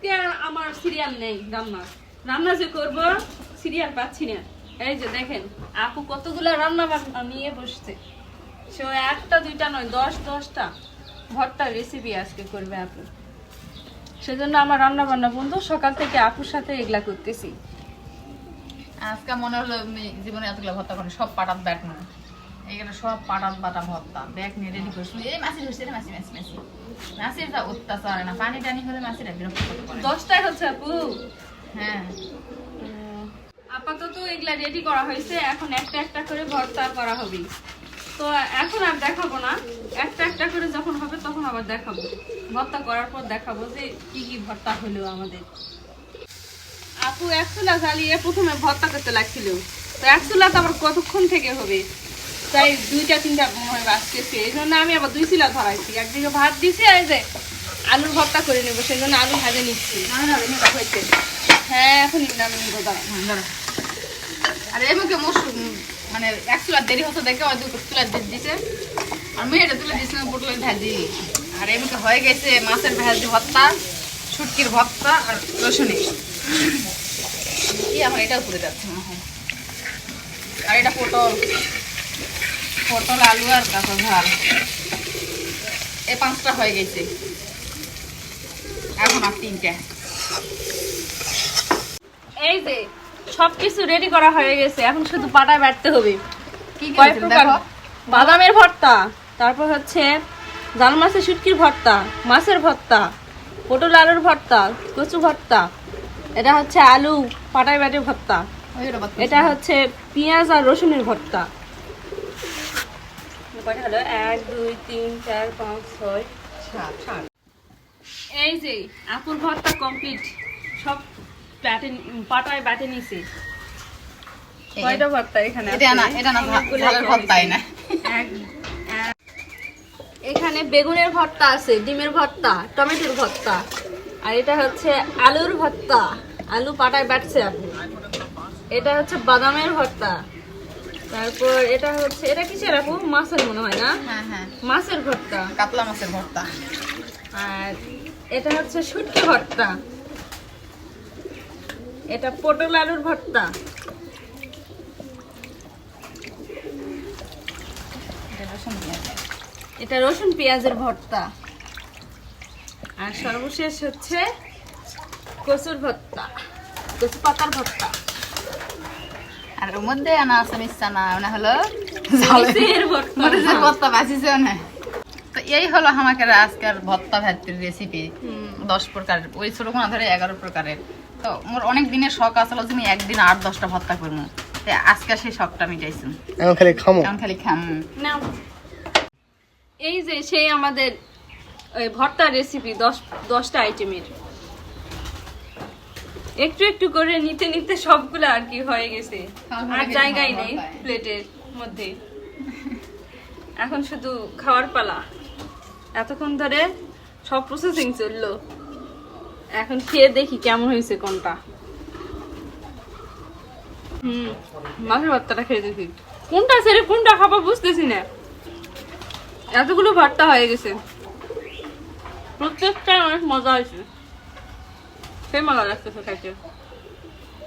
আজকে আমার সিরিয়াল নেই রান্না রান্না যে করব সিরিয়াল পাচ্ছি না। এই যে দেখেন আপু কতগুলো রান্না বান্না নিয়ে বসছে, সে একটা দুইটা নয় 10-10টা ভর্তার রেসিপি আজকে করবে আপু। সেজন্য আমার রান্না বান্না বন্ধু, সকাল থেকে আপুর সাথে এগুলা করতেছি। আজকে মনে হলো আমি জীবনে এতগুলো ভর্তা করি, সব পাটাত ব্যাট নেই, এখানে সব পাটাত বাটা ভর্তা ব্যাগ নিয়ে রেডি করছিল। এই মাছি ধরছে রে, মাছি মাছি মাছি মাছির যা অত্যাচার, না পানি টানি হলে মাছিরা বিরক্ত করতে পারে। 10টাই হচ্ছে আপু। হ্যাঁ আপাতত এগুলা রেডি করা হয়েছে, এখন একটা একটা করে ভর্তা করা হবে। তো এখন আর দেখাবো না, একটা একটা করে যখন হবে তখন আবার দেখাবো। ভর্তা করার পর দেখাবো যে কি কি ভর্তা হলো আমাদের। আপু এক চুলা জ্বালিয়ে প্রথমে ভর্তা করতে লাগছিল, তো এক চুলাতে আবার কতক্ষণ থেকে হবে, তাই 2টা-3টা মনে হয় বাজতেছে। এই জন্য আমি আবার 2 চুলা ধরাইছি, একদিকে ভাত দিছি, এই যে আলুর ভর্তা করে নেবো, সেই জন্য আলু ভাজে নিচ্ছি। হ্যাঁ এখন আমি নিবো, দাঁড়া। আর এই মুখে মানে এক চুলা দেরি হতো দেখে ওই 2 চুলা দিচ্ছে, আর মেয়েটা তুলে দিচ্ছে পটলের ভাজি। আর এই মুখে হয়ে গেছে মাছের ভাজি ভর্তা, শুটকির ভর্তা আর রসুনি। আমার এটাও পুড়ে যাচ্ছে মনে হয়। আর এটা পটল আলু আর কাঁচা ঝাল, এই 5টা হয়ে গেছে, এখন আর 3টা। এই যে সবকিছু রেডি করা হয়ে গেছে, এখন শুধু পাটায় বাটতে হবে। কি কয় করেছেন প্রকার? দেখো? বাদামের ভর্তা, তারপর হচ্ছে জাল মাছের শুটকির ভর্তা, মাছের ভর্তা, পটল আলুর ভর্তা, কচু ভর্তা, এটা হচ্ছে আলু পাটায় বাটে ভর্তা, এটা হচ্ছে পেঁয়াজ আর রসুনের ভর্তা। কয়টা হলো? 1 2 3 4 5 6 7। এই যে আপুর ভর্তা কমপ্লিট, সব পাটায় বাটে নিছি। কয়টা ভর্তা এখানে আছে? এটা না ঝালের ভর্তাই না। এখানে বেগুনের ভর্তা আছে, ডিমের ভর্তা, টমেটোর ভর্তা, আর এটা হচ্ছে আলুর ভর্তা, আলু পাটায় বাটছে আপনি। এটা হচ্ছে বাদামের ভর্তা, তারপর এটা হচ্ছে, এটা কিসের আপু? মাছের মনে হয় না? হ্যাঁ হ্যাঁ, মাছের ভর্তা। কাতলা মাছের ভর্তা। আর এটা হচ্ছে শুটকি ভর্তা, এটা পটল আলুর ভর্তা, এটা রসুন পেঁয়াজের ভর্তা, আর সর্বশেষ হচ্ছে কচুর ভর্তা, কচু পাতার ভর্তা। আর ওর মধ্যে আনা আছে মিষ্টানা, মানে হলো মরিচের ভর্তা। মরিচের ভর্তা বাঁচিছে না। তো এই হলো আমাকে আজকের ভর্তা ভাতের রেসিপি। 10 প্রকারের, ওই ছোট কোনা ধরে 11 প্রকারের। তো মোর অনেক দিনের শখ আসলো যে আমি একদিন 8-10টা ভর্তা করবো, তাই আজকে সেই শখটা মিটাইছি। এখন খালি খাম। নাও। এই যে সেই আমাদের ওই ভর্তার রেসিপি 10টা আইটেমের, একটু একটু করে নিতে নিতে সবগুলো আর কি হয়ে গেছে, আর জায়গাই নেই প্লেটের মধ্যে। এখন শুধু খাওয়ার পালা। এতক্ষণ ধরে সব প্রসেসিং চললো, এখন খেয়ে দেখি কেমন হয়েছে কোনটা। মাছের ভর্তাটা খেয়ে দেখি কোনটা ছেড়ে কোনটা খাবো বুঝতেছি না, এতগুলো ভর্তা হয়ে গেছে, প্রত্যেকটাই অনেক মজা হয়েছে, সে মজা লাগতেছে খাইতে।